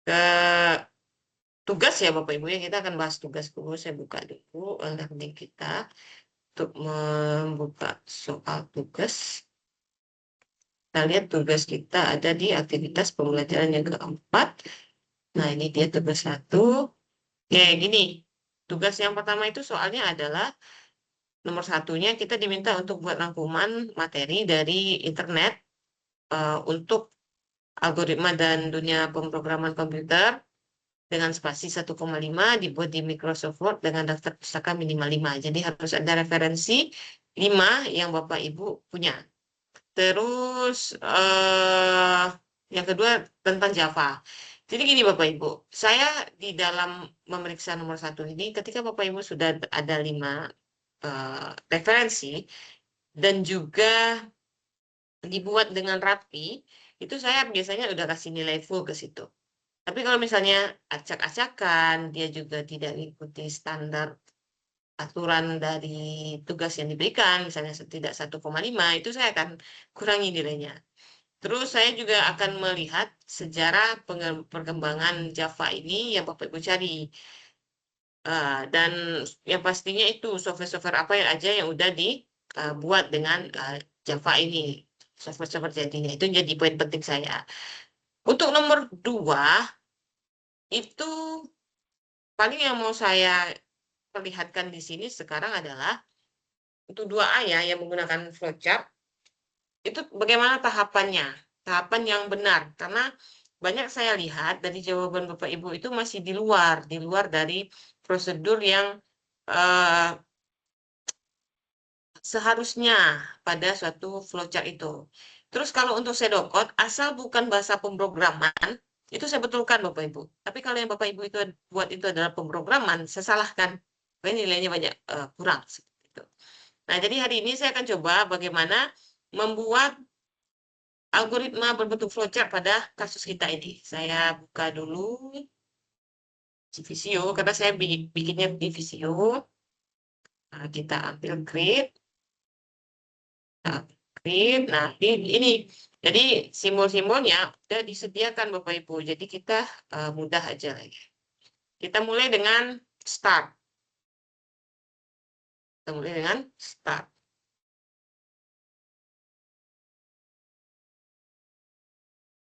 ke tugas ya Bapak Ibu ya. Kita akan bahas tugas dulu. Saya buka dulu link kita untuk membuka soal tugas. Kita lihat tugas kita ada di aktivitas pembelajaran yang keempat. Nah, ini dia tugas 1. Kayak gini, tugas yang pertama itu soalnya adalah nomor 1-nya kita diminta untuk buat rangkuman materi dari internet untuk algoritma dan dunia pemrograman komputer dengan spasi 1,5 dibuat di Microsoft Word dengan daftar pustaka minimal 5. Jadi harus ada referensi 5 yang Bapak Ibu punya. Terus yang kedua tentang Java. Jadi gini Bapak Ibu, saya di dalam memeriksa nomor 1 ini, ketika Bapak Ibu sudah ada 5 referensi dan juga dibuat dengan rapi, itu saya biasanya udah kasih nilai full ke situ. Tapi kalau misalnya acak-acakan, dia juga tidak mengikuti standar aturan dari tugas yang diberikan, misalnya tidak 1,5, itu saya akan kurangi nilainya. Terus saya juga akan melihat sejarah perkembangan Java ini yang Bapak Ibu cari. Dan yang pastinya itu software-software apa yang aja yang udah dibuat dengan Java ini. Software-software jadinya. Itu jadi poin penting saya. Untuk nomor 2, Itu paling yang mau saya perlihatkan di sini sekarang adalah untuk 2A ya yang menggunakan flowchart itu bagaimana tahapannya, tahapan yang benar karena banyak saya lihat dari jawaban Bapak Ibu itu masih di luar dari prosedur yang eh, seharusnya pada suatu flowchart itu. Terus kalau untuk sedokot, asal bukan bahasa pemrograman, itu saya betulkan Bapak Ibu. Tapi kalau yang Bapak Ibu itu buat itu adalah pemrograman, saya salahkan. Ini nilainya banyak kurang. Seperti itu. Nah, jadi hari ini saya akan coba bagaimana membuat algoritma berbentuk flowchart pada kasus kita ini. Saya buka dulu di Visio, karena saya bikinnya di Visio. Nah, kita ambil grid. Nah, grid. Nah, ini. Jadi simbol-simbolnya sudah disediakan Bapak Ibu. Jadi kita mudah aja lagi. Kita mulai dengan start. Kita mulai dengan start.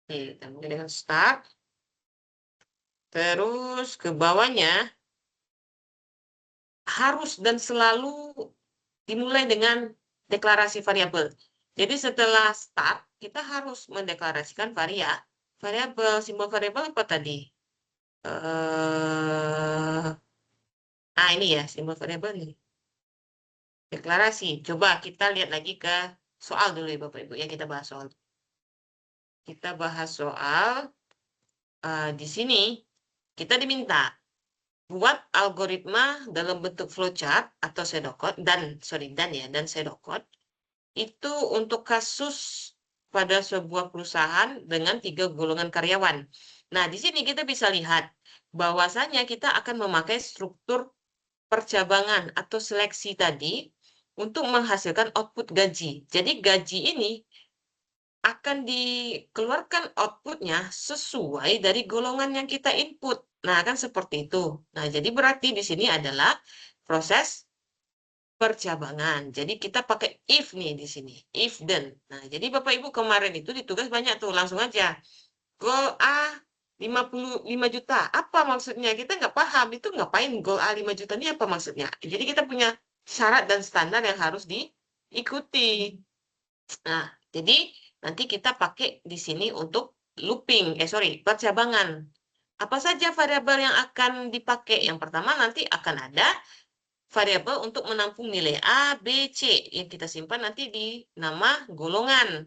Oke, kita mulai dengan start. Terus ke bawahnya harus dan selalu dimulai dengan deklarasi variabel. Jadi setelah start, kita harus mendeklarasikan variabel. Simbol variabel apa tadi? Nah, ini ya, simbol variabel ini. Deklarasi. Coba kita lihat lagi ke soal dulu ya Bapak Ibu. Ya, kita bahas soal. Kita bahas soal di sini. Kita diminta buat algoritma dalam bentuk flowchart atau pseudocode dan pseudocode itu untuk kasus pada sebuah perusahaan dengan 3 golongan karyawan. Nah, di sini kita bisa lihat bahwasanya kita akan memakai struktur percabangan atau seleksi tadi untuk menghasilkan output gaji. Jadi gaji ini akan dikeluarkan outputnya sesuai dari golongan yang kita input. Nah, kan seperti itu. Nah, jadi berarti di sini adalah proses percabangan. Jadi kita pakai if nih di sini. If then. Nah, jadi Bapak Ibu kemarin itu ditugas banyak tuh. Langsung aja. Goal A 55 juta. Apa maksudnya? Kita nggak paham. Itu ngapain goal A 5 juta ini apa maksudnya? Jadi kita punya syarat dan standar yang harus diikuti. Nah, jadi nanti kita pakai di sini untuk percabangan. Apa saja variabel yang akan dipakai? Yang pertama nanti akan ada variabel untuk menampung nilai A, B, C yang kita simpan nanti di nama golongan.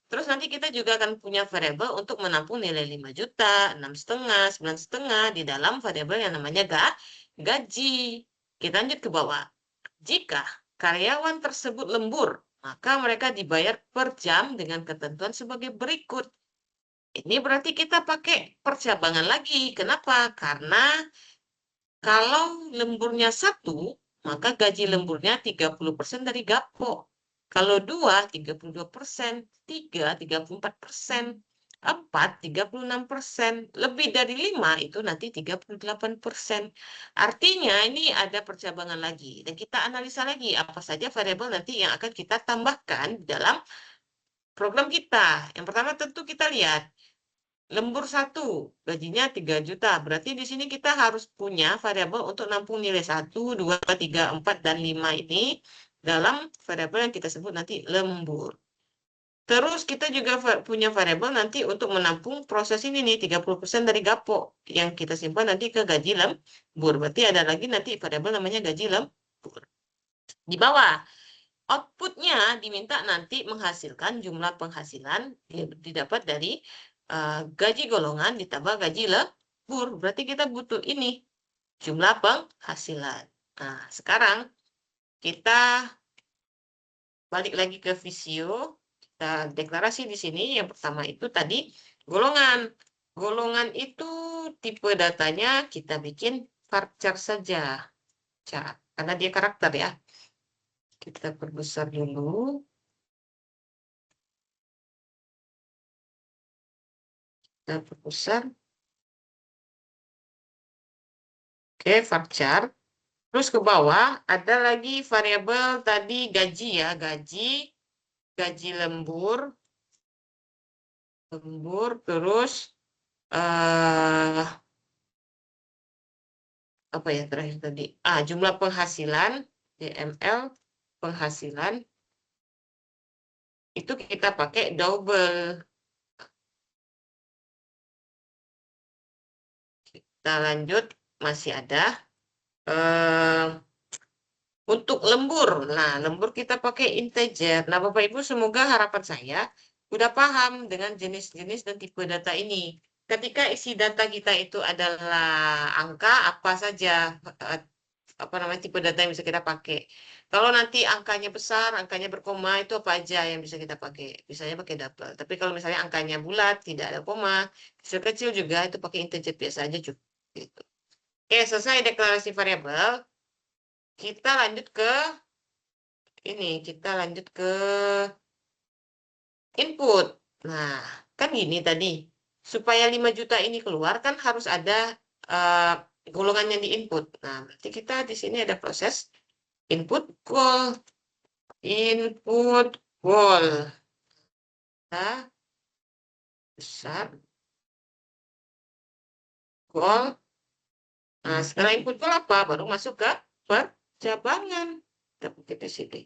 Terus nanti kita juga akan punya variabel untuk menampung nilai 5 juta, 6,5, 9,5 di dalam variabel yang namanya gaji. Kita lanjut ke bawah. Jika karyawan tersebut lembur, maka mereka dibayar per jam dengan ketentuan sebagai berikut. Ini berarti kita pakai percabangan lagi. Kenapa? Karena kalau lemburnya 1, maka gaji lemburnya 30% dari gapo. Kalau 2, 32%, 3, 34%, 4, 36%, lebih dari 5 itu nanti 38%. Artinya ini ada percabangan lagi. Dan kita analisa lagi apa saja variabel nanti yang akan kita tambahkan dalam program kita. Yang pertama tentu kita lihat lembur 1, gajinya 3 juta. Berarti di sini kita harus punya variabel untuk nampung nilai 1, 2, 3, 4, dan 5 ini dalam variabel yang kita sebut nanti lembur. Terus kita juga punya variabel nanti untuk menampung proses ini nih, 30% dari gapo yang kita simpan nanti ke gaji lembur. Berarti ada lagi nanti variabel namanya gaji lembur. Di bawah, outputnya diminta nanti menghasilkan jumlah penghasilan didapat dari gaji golongan ditambah gaji lembur. Berarti kita butuh ini, jumlah penghasilan. Nah, sekarang kita balik lagi ke Visio. Kita deklarasi di sini. Yang pertama itu tadi golongan. Golongan itu tipe datanya kita bikin varchar saja. Karena dia karakter ya. Kita perbesar dulu. Kita perbesar. Oke, varchar. Terus ke bawah ada lagi variabel tadi gaji ya, gaji lembur, terus apa ya terakhir tadi? Jumlah penghasilan, JML penghasilan, itu kita pakai double. Kita lanjut, masih ada. eh Untuk lembur, nah lembur kita pakai integer. Nah Bapak Ibu semoga harapan saya udah paham dengan jenis-jenis dan tipe data ini. Ketika isi data kita itu adalah angka, apa saja eh, apa namanya tipe data yang bisa kita pakai. Kalau nanti angkanya besar, angkanya berkoma, itu apa aja yang bisa kita pakai? Misalnya pakai double. Tapi kalau misalnya angkanya bulat, tidak ada koma, kecil-kecil juga itu pakai integer biasa aja cukup. Gitu. Oke, selesai deklarasi variabel. Kita lanjut ke kita lanjut ke input. Nah, kan gini tadi, supaya 5 juta ini keluar kan harus ada eh, golongannya di input. Nah, berarti kita di sini ada proses input goal. Input goal. Nah, besar goal. Nah, setelah input goal apa? Baru masuk ke percabangan. Kita pakai di sini.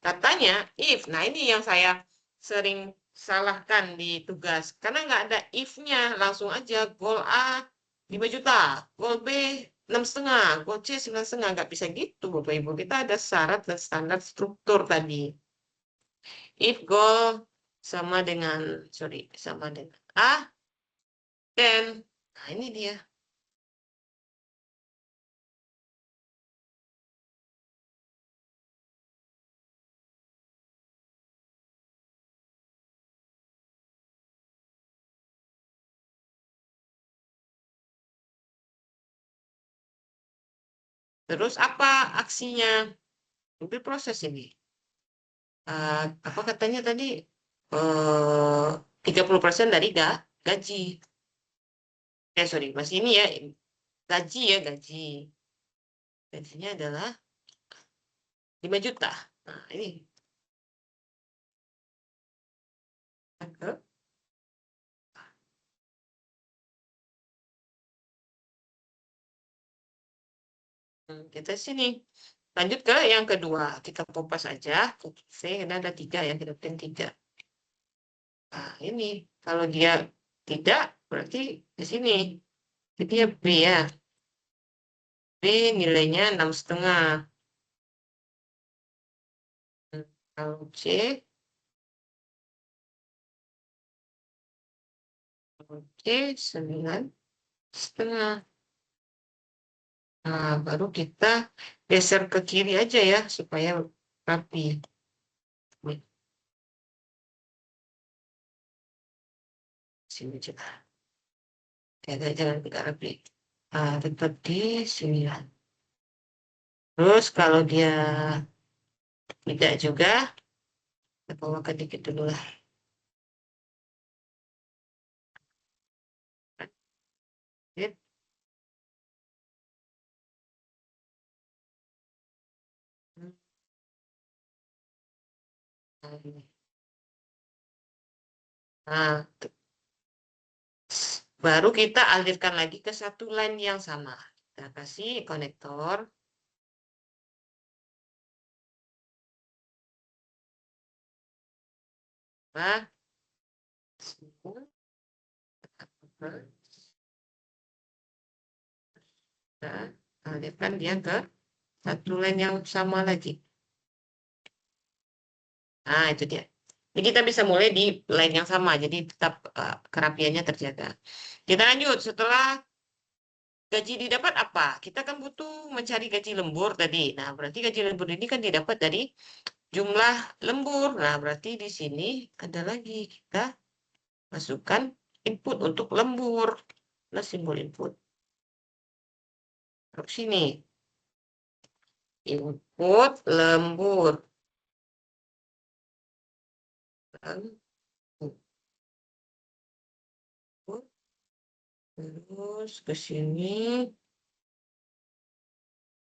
Katanya if. Nah, ini yang saya sering salahkan di tugas. Karena nggak ada if-nya. Langsung aja goal A 5 juta. Goal B 6,5. Goal C 9,5. Nggak bisa gitu, Bapak Ibu. Kita ada syarat dan standar struktur tadi. If goal sama dengan A, then. Nah, ini dia. Terus apa aksinya? Itu proses ini. Apa katanya tadi? 30% dari gaji. Sorry, masih ini ya. Gaji ya, gaji. Gajinya adalah 5 juta. Nah, ini. Kita sini. Lanjut ke yang kedua. Kita kopas aja. Karena ada 3 ya. Kita pilih 3. Nah, ini. Kalau dia tidak, berarti di sini. Jadi ya B ya. B nilainya 6,5. Kalau C 9,5. Nah, baru kita geser ke kiri aja ya, supaya rapi. Nih, sini aja. Jangan tidak rapi. Tetap di 9. Terus kalau dia tidak juga, kita bawakan dikit dulu lah. Oke. Nah, baru kita alirkan lagi ke satu line yang sama. Kita kasih konektor. Nah, kita alirkan dia ke satu line yang sama lagi. Nah, itu dia. Jadi kita bisa mulai di line yang sama, jadi tetap kerapiannya terjaga. Kita lanjut, setelah gaji didapat apa? Kita kan butuh mencari gaji lembur tadi. Nah, berarti gaji lembur ini kan didapat dari jumlah lembur. Nah, berarti di sini ada lagi kita masukkan input untuk lembur. Nah, simbol input. Terus sini, input lembur. Lembur. Terus ke sini.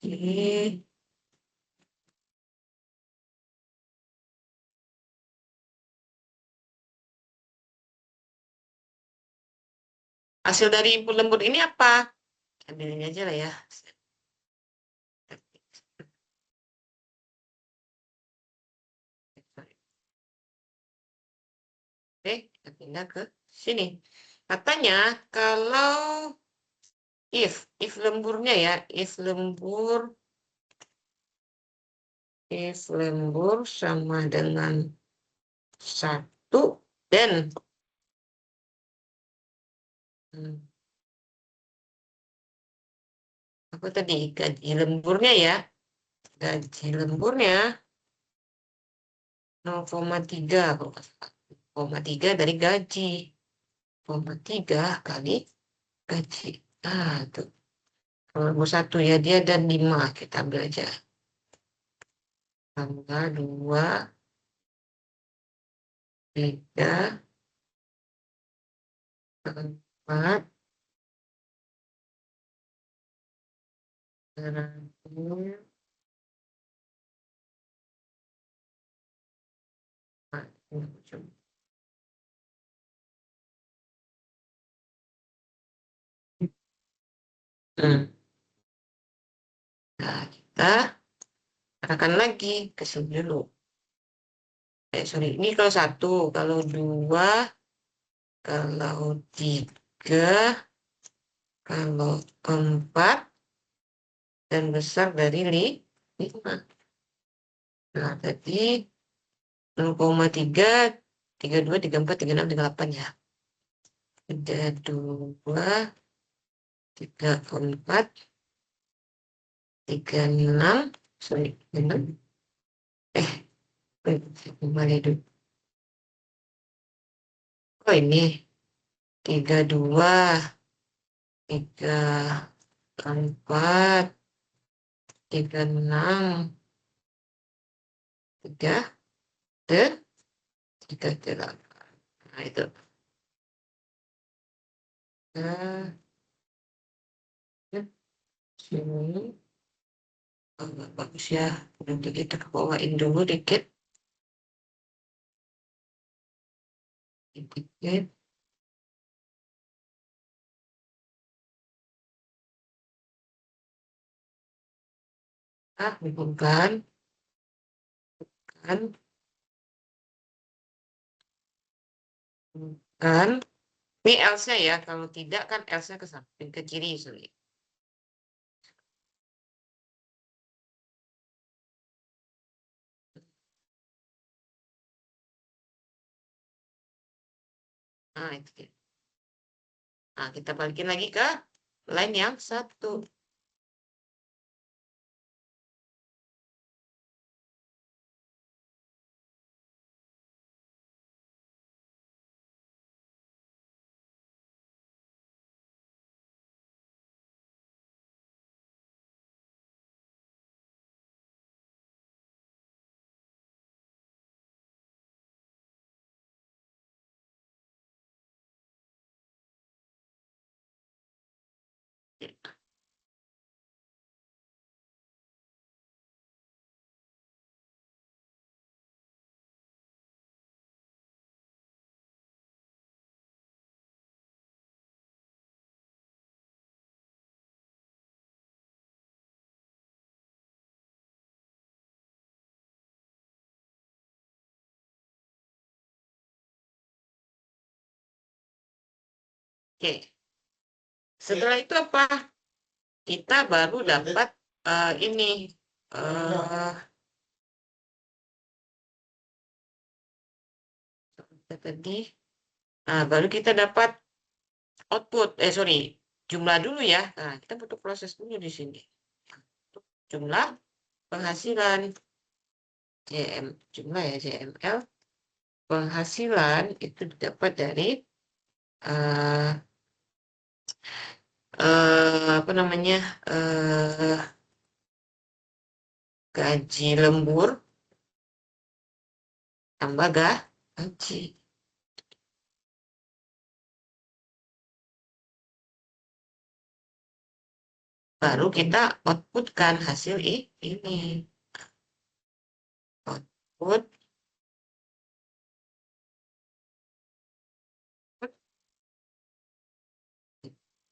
Oke. Hasil dari input lembur ini apa? Ambil ini aja lah ya. Oke, kita pindah ke sini. Katanya kalau if lemburnya ya, if lembur sama dengan 1 dan apa tadi gaji lemburnya ya, gaji lemburnya 0,3 kalau nggak salah. 0,3 dari gaji, 0,3 kali gaji. Tuh. Kalau lembur 1 ya, dia ada 5. Kita ambil aja. Tambah 2, 3, 4, terakhir, 4. Nah, kita arahkan lagi ke sini dulu. Sorry, ini kalau 1, kalau 2, kalau 3, kalau 4, dan besar dari 5. Nah, tadi 0,3, 32, 34, 36, 38 ya. Ada 2, 34, 36, sorry, 6. Kembali dulu. Oh ini 32, 34, 36, 3, 38. Nah itu. Nah, sini. Oh, nggak bagus ya. Nanti kita kebawain dulu dikit. Dikit. Bukan. Kan. Bukan. Ini L-nya ya. Kalau tidak kan L-nya ke samping, ke kiri. Sorry. Nah, itu dia. Nah, kita balikin lagi ke line yang 1. Oke. Setelah itu apa? Kita baru dapat ini. Tadi. Nah, baru kita dapat output. Sorry. Jumlah dulu ya. Nah, kita butuh proses dulu di sini. Jumlah penghasilan. Jumlah ya, JML. Penghasilan itu didapat dari apa namanya, gaji lembur tambah gaji. Baru kita outputkan hasil ini. Output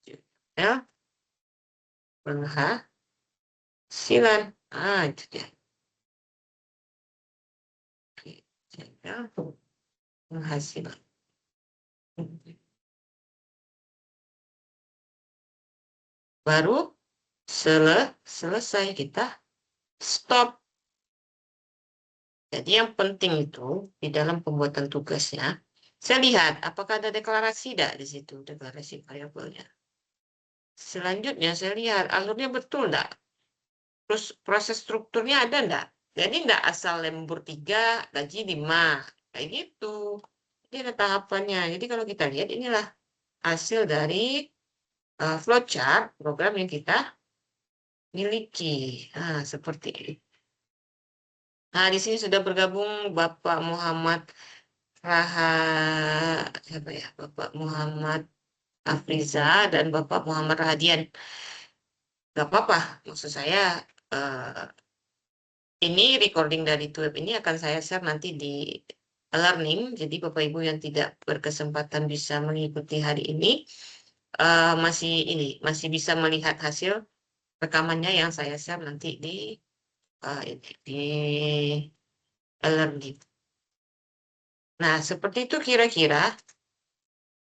JML penghasilan. Itu dia. Oke, JML penghasilan. baru selesai kita stop. Jadi yang penting itu di dalam pembuatan tugasnya, saya lihat apakah ada deklarasi tidak di situ, deklarasi variabelnya. Selanjutnya saya lihat alurnya betul enggak, terus proses strukturnya ada enggak. Jadi enggak asal lembur 3, gaji 5, kayak gitu. Jadi ada tahapannya. Jadi kalau kita lihat inilah hasil dari flowchart program yang kita miliki. Nah, seperti ini. Nah, di sini sudah bergabung Bapak Muhammad Raha, siapa ya? Bapak Muhammad Afriza dan Bapak Muhammad Rahadian. Gak apa-apa, maksud saya eh, ini recording dari web ini akan saya share nanti di learning. Jadi Bapak Ibu yang tidak berkesempatan bisa mengikuti hari ini masih bisa melihat hasil rekamannya yang saya share nanti di learning. Nah, seperti itu kira-kira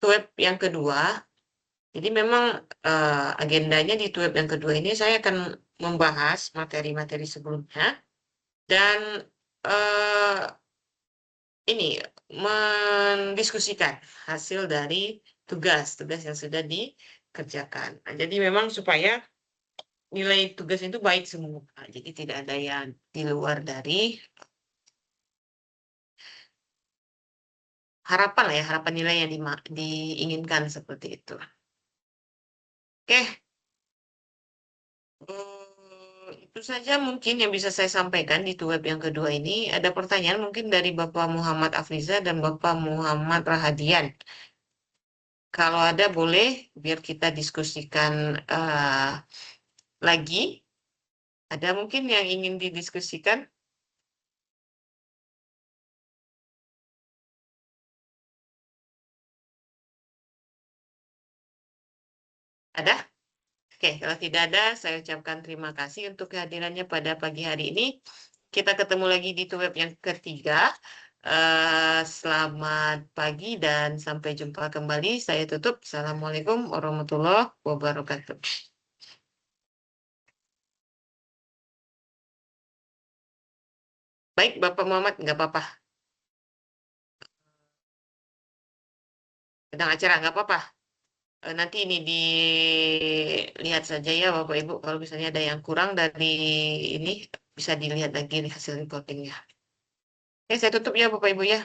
web yang kedua. Jadi memang agendanya di web yang kedua ini saya akan membahas materi-materi sebelumnya dan eh, ini mendiskusikan hasil dari tugas-tugas yang sudah dikerjakan. Nah, jadi memang supaya nilai tugas itu baik semua. Jadi tidak ada yang di luar dari harapan lah ya, harapan nilai yang diinginkan seperti itu. Oke, itu saja mungkin yang bisa saya sampaikan di web yang kedua ini. Ada pertanyaan mungkin dari Bapak Muhammad Afriza dan Bapak Muhammad Rahadian. Kalau ada boleh biar kita diskusikan lagi. Ada mungkin yang ingin didiskusikan? Ada? Oke, kalau tidak ada, saya ucapkan terima kasih untuk kehadirannya pada pagi hari ini. Kita ketemu lagi di web yang ketiga. Selamat pagi dan sampai jumpa kembali. Saya tutup. Assalamualaikum warahmatullahi wabarakatuh. Baik, Bapak Muhammad, nggak apa-apa. Sedang acara, nggak apa-apa. Nanti ini dilihat saja ya, Bapak Ibu. Kalau misalnya ada yang kurang dari ini, bisa dilihat lagi nih hasil reportingnya. Oke, saya tutup ya, Bapak Ibu ya.